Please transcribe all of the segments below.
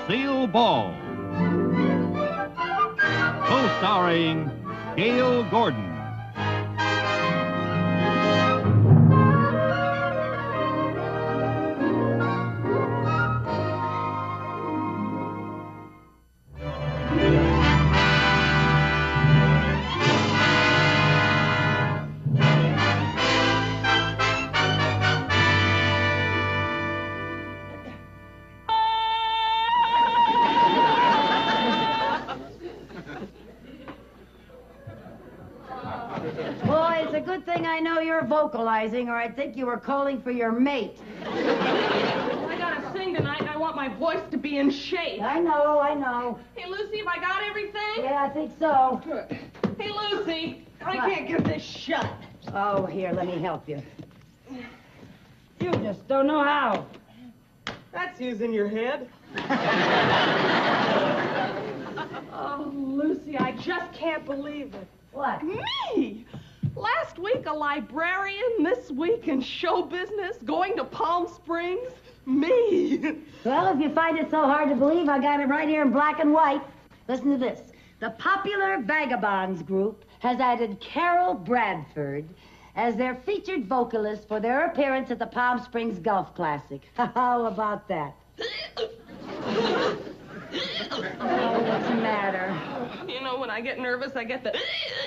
Lucille Ball. Co-starring Gail Gordon. Boy, it's a good thing I know you're vocalizing, or I'd think you were calling for your mate. I gotta sing tonight, and I want my voice to be in shape. I know. Hey, Lucy, have I got everything? Yeah, I think so. Good. Hey, Lucy, I What? can't get this shut. Oh, here, let me help you. You just don't know how. That's using your head. Oh, Lucy, I just can't believe it. What? Me! Last week a librarian, this week in show business, going to Palm Springs. Me! Well, if you find it so hard to believe, I got it right here in black and white. Listen to this. The Popular Vagabonds group has added Carol Bradford as their featured vocalist for their appearance at the Palm Springs Golf Classic. How about that? Oh, what's the matter? You know, when I get nervous, I get the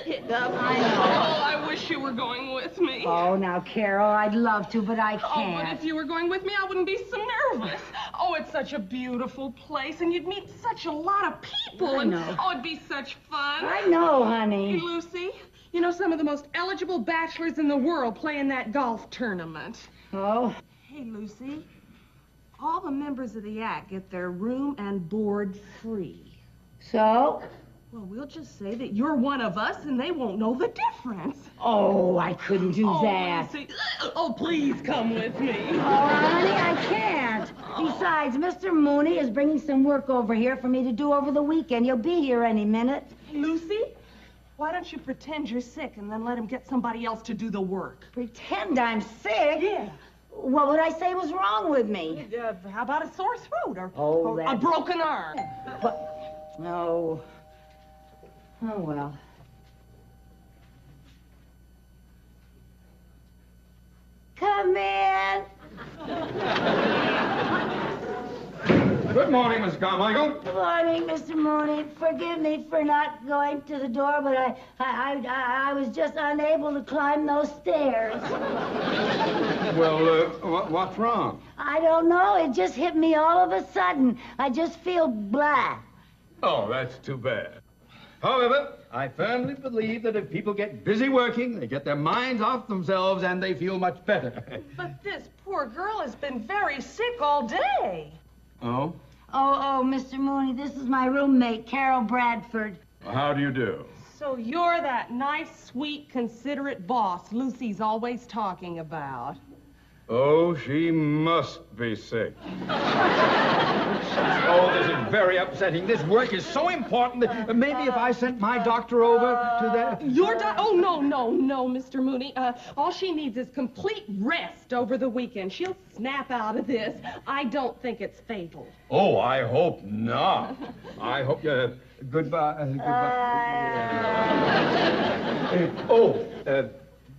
hiccup. I know. Oh, I wish you were going with me. Oh, now, Carol, I'd love to, but I Oh, can't. but if you were going with me, I wouldn't be so nervous. Oh, it's such a beautiful place, and you'd meet such a lot of people. I know. Oh, it'd be such fun. I know, Hey, honey. Lucy, you know some of the most eligible bachelors in the world play in that golf tournament. Oh? Hey, Lucy, all the members of the act get their room and board free. So? Well, we'll just say that you're one of us, and they won't know the difference. Oh, I couldn't do that. Lucy. Oh, please come with me. Oh, honey, I can't. Besides, Mr. Mooney is bringing some work over here for me to do over the weekend. He'll be here any minute. Lucy, why don't you pretend you're sick and then let him get somebody else to do the work? Pretend I'm sick? Yeah. What would I say was wrong with me? How about a sore throat or, Oh, or a that- broken arm? What? No. Oh, well. Come in. Good morning, Miss Carmichael. Good morning, Mr. Mooney. Forgive me for not going to the door, but I was just unable to climb those stairs. Well, what's wrong? I don't know. It just hit me all of a sudden. I just feel blah. Oh, that's too bad. However, I firmly believe that if people get busy working, they get their minds off themselves and they feel much better. But this poor girl has been very sick all day. Oh? Oh, Mr. Mooney, this is my roommate, Carol Bradford. How do you do? So you're that nice, sweet, considerate boss Lucy's always talking about. Oh, she must be sick. Oh, this is very upsetting. This work is so important that maybe if I sent my doctor over to that... Oh, no, Mr. Mooney. All she needs is complete rest over the weekend. She'll snap out of this. I don't think it's fatal. Oh, I hope not. I hope you... Goodbye.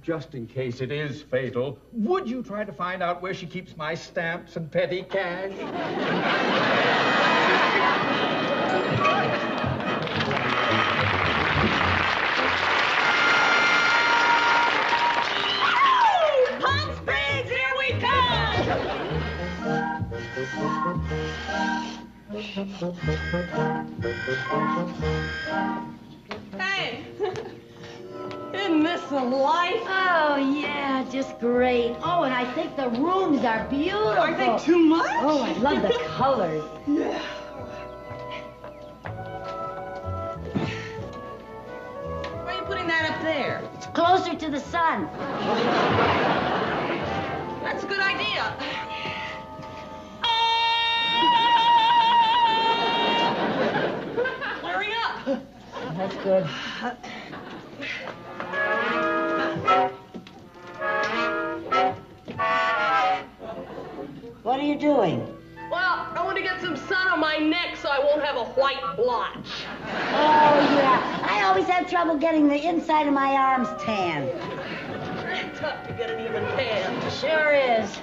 Just in case it is fatal, would you try to find out where she keeps my stamps and petty cash? Palm Springs, here we come! Hey! Isn't this a life? Oh, yeah, just great. Oh, and I think the rooms are beautiful. Aren't they too much? Oh, I love the colors. Yeah. Why are you putting that up there? It's closer to the sun. That's a good idea. Hurry up. That's good. What are you doing? Well, I want to get some sun on my neck so I won't have a white blotch. Oh, yeah. I always have trouble getting the inside of my arms tan. It's tough to get an even tan. Sure is.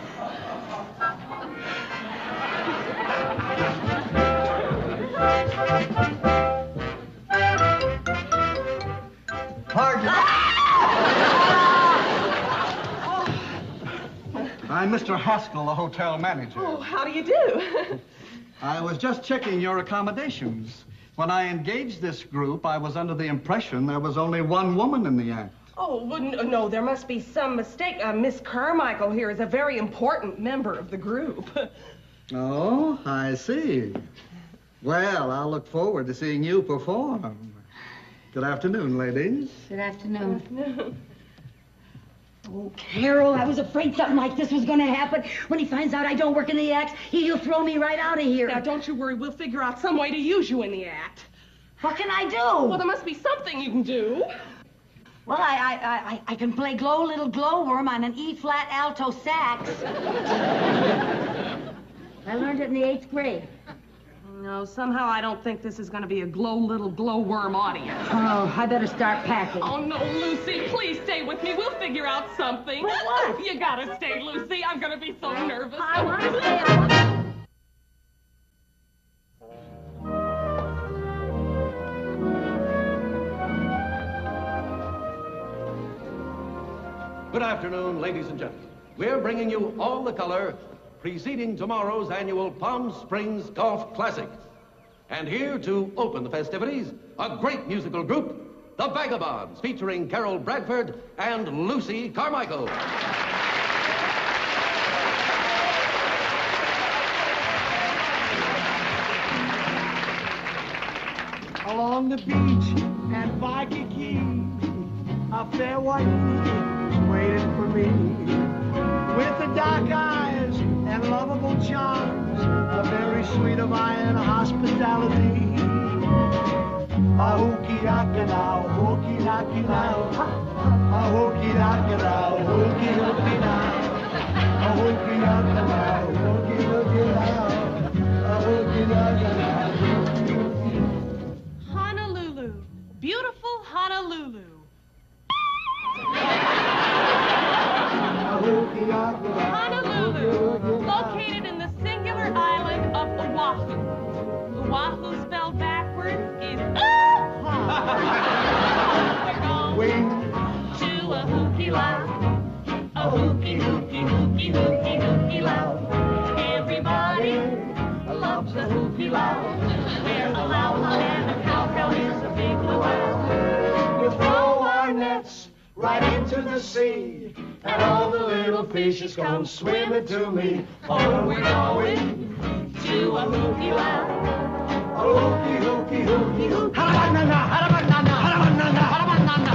Pardon. I'm Mr. Haskell, the hotel manager. Oh, how do you do? I was just checking your accommodations. When I engaged this group, I was under the impression there was only one woman in the act. Oh, no, there must be some mistake. Miss Carmichael here is a very important member of the group. Oh, I see. Well, I'll look forward to seeing you perform. Good afternoon, ladies. Good afternoon. Oh, Carol, I was afraid something like this was going to happen. When he finds out I don't work in the act, he'll throw me right out of here. Now, don't you worry. We'll figure out some way to use you in the act. What can I do? Well, there must be something you can do. Well, I can play Glow Little Glowworm on an E-flat alto sax. I learned it in the 8th grade. No, somehow I don't think this is going to be a glow little glowworm audience. Oh, I better start packing. Oh, no, Lucy, please stay with me. We'll figure out something. But what? You gotta stay, Lucy. I'm going to be so nervous. I want to stay. Good afternoon, ladies and gentlemen. We're bringing you all the color preceding tomorrow's annual Palm Springs Golf Classic. And here to open the festivities, a great musical group, the Vagabonds, featuring Carol Bradford and Lucy Carmichael. Along the beach at Waikiki, a fair white waiting for me, with the dark eyes and lovable charms, a very sweet of iron hospitality. A hooky daka now, hooky daki now, a hooky daka now, hooky hooky now, a hooky daka now, hooky hooky now, a hooky daka now. Honolulu. Beautiful Honolulu. Honolulu, located in the singular island of Oahu. Oahu spelled backwards is We're going to a hooky loud, a hooky, hooky, hooky, hooky, hooky loud. Everybody loves a hooky loud. There's a loud one and a cowbell is a big luau. We'll throw our nets right into the sea, and all the little fishes come swimming to me. Oh, we're going To a hooky loud. a hooky, hooky, hooky, hooky. Harabanana, harabanana, harabanana, harabanana.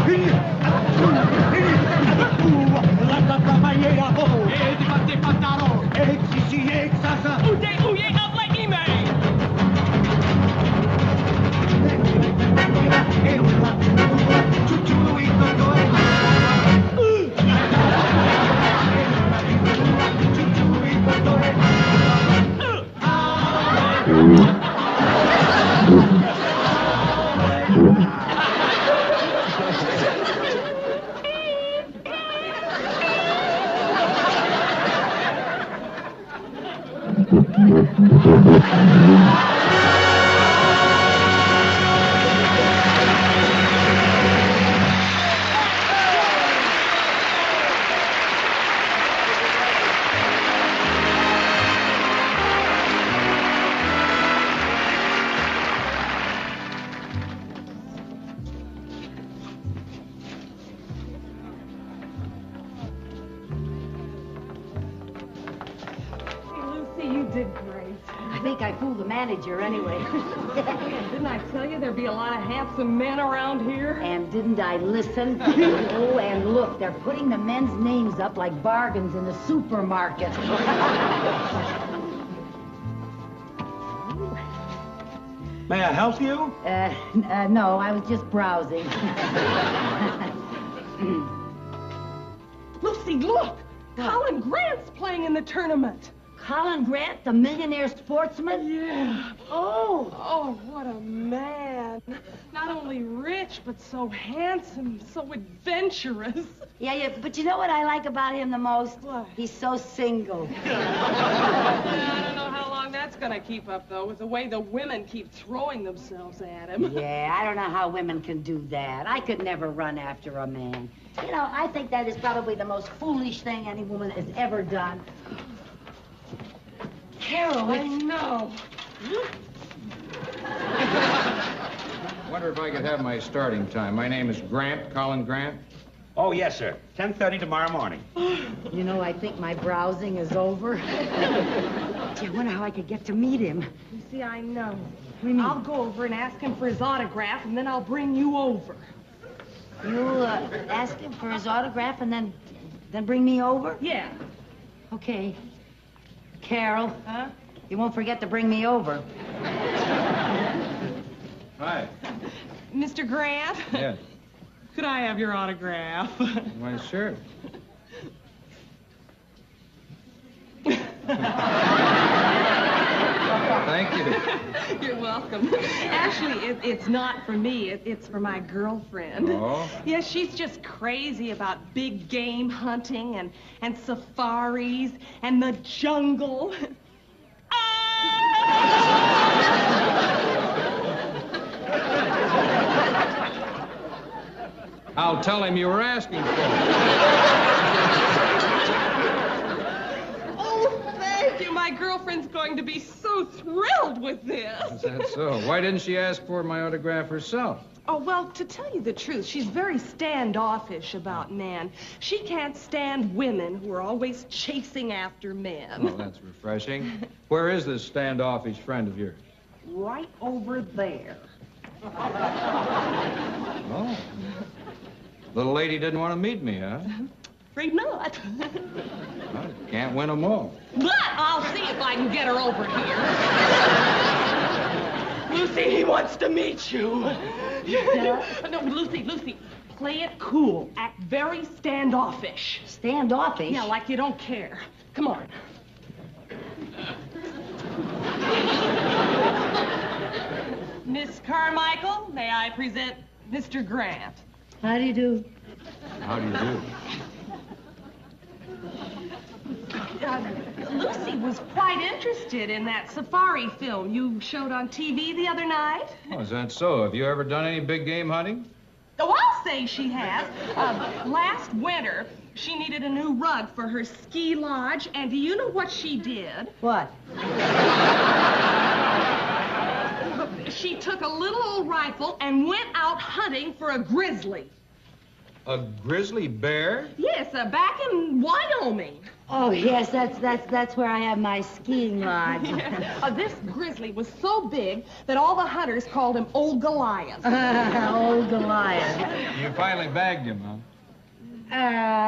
Latatamayera ho, edipate pataro, exisi exasa. Uye, uye, habla ime. Lucy, you did great. I think I fooled the manager anyway. Didn't I tell you there'd be a lot of handsome men around here? And didn't I listen? Oh, and look, they're putting the men's names up like bargains in the supermarket. May I help you? No, I was just browsing. Lucy, look! Colin Grant's playing in the tournament. Colin Grant, the millionaire sportsman? Yeah. Oh. Oh, what a man. Not only rich, but so handsome, so adventurous. Yeah, but you know what I like about him the most? What? He's so single. I don't know how long that's gonna keep up, though, with the way the women keep throwing themselves at him. Yeah, I don't know how women can do that. I could never run after a man. You know, I think that is probably the most foolish thing any woman has ever done. Carol, I know. Wonder if I could have my starting time. My name is Grant, Colin Grant. Oh, yes, sir. 10:30 tomorrow morning. You know, I think my browsing is over. Gee, I wonder how I could get to meet him. You see, I know. What do you mean? I'll go over and ask him for his autograph, and then I'll bring you over. You'll ask him for his autograph and then bring me over? Yeah. Okay. Carol. Huh? You won't forget to bring me over. Hi. Mr. Grant? Yes. Could I have your autograph? Why, sure. Thank you. You're welcome. Actually, it's not for me. It's for my girlfriend. Oh? Yeah, she's just crazy about big game hunting and safaris and the jungle. I'll tell him you were asking for it. Oh, thank you. My girlfriend's going to be so thrilled with this. Is that so? Why didn't she ask for my autograph herself? Oh, well, to tell you the truth, she's very standoffish about men. She can't stand women who are always chasing after men. Oh, that's refreshing. Where is this standoffish friend of yours? Right over there. Oh. Little lady didn't want to meet me, huh? Afraid not. Well, can't win them all. But I'll see if I can get her over here. Lucy, he wants to meet you. No, Lucy, play it cool. Act very standoffish. Standoffish? Yeah, like you don't care. Come on. Miss Carmichael, may I present Mr. Grant? How do you do? How do you do? Lucy was quite interested in that safari film you showed on TV the other night. Oh, is that so? Have you ever done any big game hunting? Oh, I'll say she has. Last winter, she needed a new rug for her ski lodge, and do you know what she did? What? She took a little old rifle and went out hunting for a grizzly. A grizzly bear? Yes, back in Wyoming. Oh, yes, that's where I have my skiing lodge. This grizzly was so big that all the hunters called him Old Goliath. Old Goliath. You finally bagged him, huh?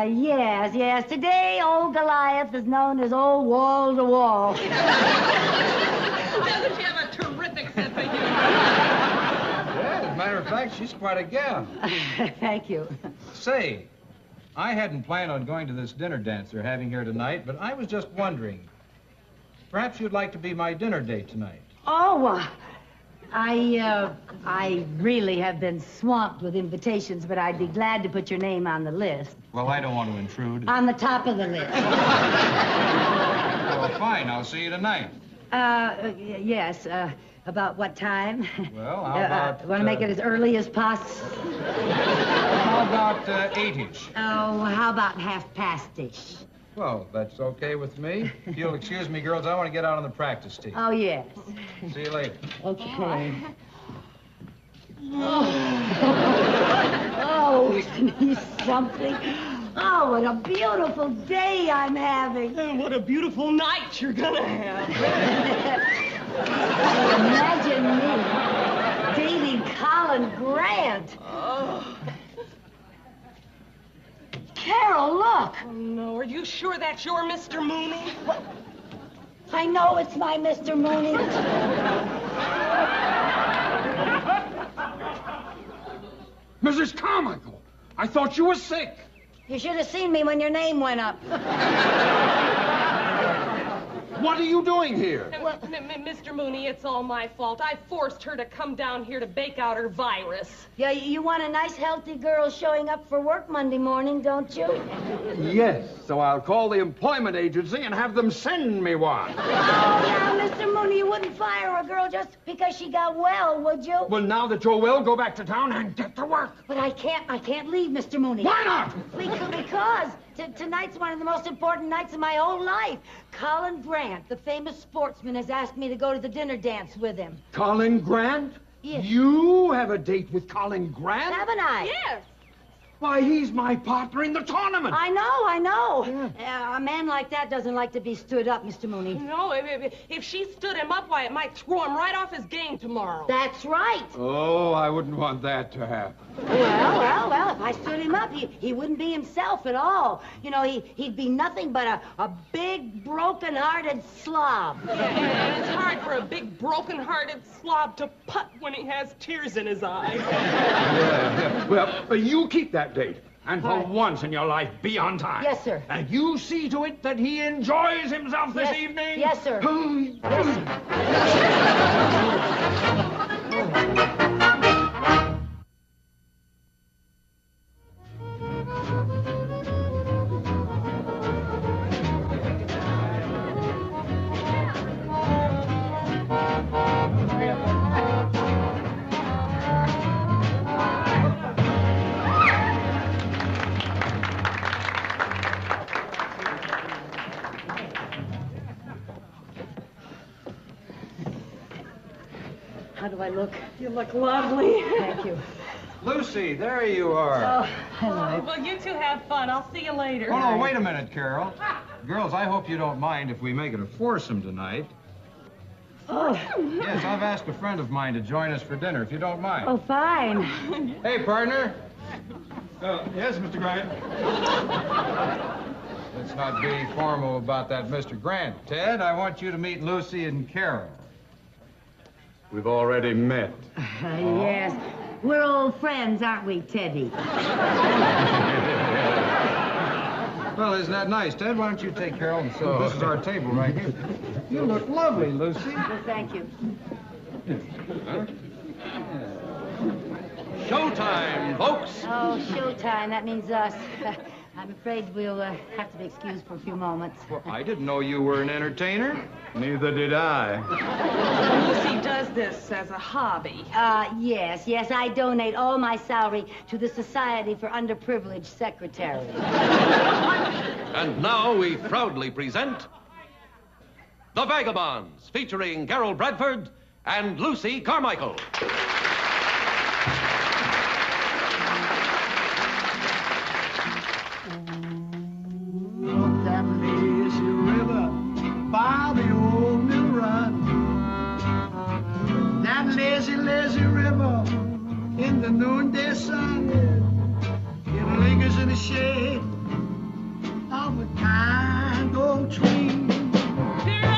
Yes. Today, old Goliath is known as Old Wall to Wall. Doesn't she have a terrific sense of humor? Yeah, as a matter of fact, she's quite a gal. Thank you. Say, I hadn't planned on going to this dinner dance they're having here tonight, but I was just wondering, perhaps you'd like to be my dinner date tonight. Oh, I really have been swamped with invitations, but I'd be glad to put your name on the list. Well, I don't want to intrude. On the top of the list. Well, fine, I'll see you tonight. Yes, about what time? Well, how about... Want to make it as early as possible? How about 8-ish? Oh, how about 1:30-ish? Well, that's okay with me. If you'll excuse me, girls, I want to get out on the practice tee. Oh, yes. See you later. Okay. Oh, isn't he something? Oh, what a beautiful day I'm having. And what a beautiful night you're gonna have. Imagine me dating Colin Grant. Oh. Carol, look. Oh, no, are you sure that's your Mr. Mooney? I know it's my Mr. Mooney. Mrs. Carmichael, I thought you were sick. You should have seen me when your name went up. What are you doing here? Mr. Mooney, it's all my fault. I forced her to come down here to bake out her virus. Yeah, you want a nice, healthy girl showing up for work Monday morning, don't you? Yes, so I'll call the employment agency and have them send me one. Oh, now, Mr. Mooney, you wouldn't fire a girl just because she got well, would you? Well, now that you're well, go back to town and get to work. But I can't leave, Mr. Mooney. Why not? Because tonight's one of the most important nights of my whole life. Colin Grant, the famous sportsman, has asked me to go to the dinner dance with him. Colin Grant? Yes. You have a date with Colin Grant? Haven't I? Yes. Why, he's my partner in the tournament. I know. Yeah. A man like that doesn't like to be stood up, Mr. Mooney. No, if she stood him up, why, it might throw him right off his game tomorrow. That's right. Oh, I wouldn't want that to happen. Well, if I stood him up, he wouldn't be himself at all. You know, he'd be nothing but a big, broken-hearted slob. And it's hard for a big, broken-hearted slob to putt when he has tears in his eyes. Yeah. Well, you keep that date. And for once in your life, be on time. Yes, sir. And you see to it that he enjoys himself this evening. Yes, sir. Yes, How do I look? You look lovely. Thank you. Lucy, there you are. Oh, hello. Well, you two have fun. I'll see you later. Oh, no, wait a minute, Carol. Girls, I hope you don't mind if we make it a foursome tonight. Oh. Yes, I've asked a friend of mine to join us for dinner, if you don't mind. Oh, fine. Hey, partner. Yes, Mr. Grant. Let's not be formal about that, Mr. Grant. Ted, I want you to meet Lucy and Carol. We've already met. Yes. We're old friends, aren't we, Teddy? Well, isn't that nice, Ted? Why don't you take Carol and sit? This is our table right here. You look lovely, Lucy. Well, thank you. Showtime, folks. Oh, showtime. That means us. I'm afraid we'll have to be excused for a few moments. Well, I didn't know you were an entertainer. Neither did I. Lucy does this as a hobby. Yes. I donate all my salary to the Society for Underprivileged Secretaries. And now we proudly present The Vagabonds, featuring Carol Bradford and Lucy Carmichael. Up that lazy river by the old mill run. That lazy, lazy river in the noonday sun. It lingers in the shade of a kind old tree. Throw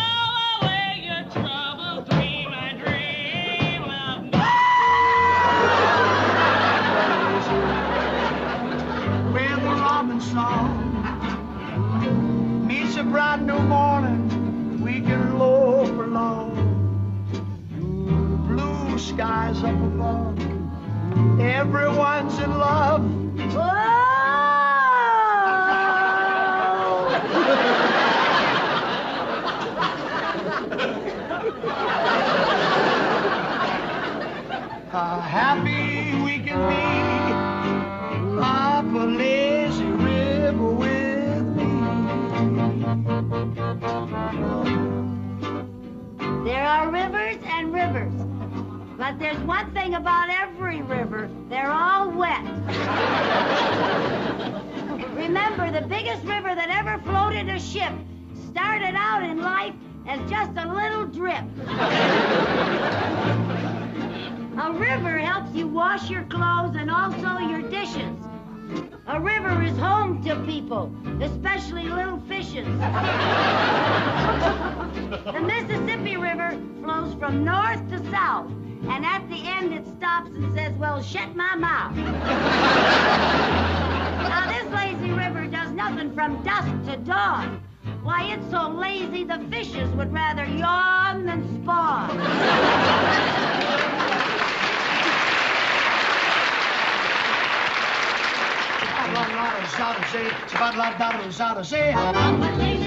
away your troubles, dream a dream of me. Where the robin song meets a bright new morning, we can loaf along. Blue skies up above, everyone's in love. How happy we can be up a lazy river with me. There are rivers and rivers. But there's one thing about every river. They're all wet. Remember, the biggest river that ever floated a ship started out in life as just a little drip. A river helps you wash your clothes and also your dishes. A river is home to people, especially little fishes. The Mississippi River flows from north to south, and at the end it stops and says, well, shut my mouth. Now, this lazy river does nothing from dusk to dawn. Why, it's so lazy the fishes would rather yawn than spawn. Say,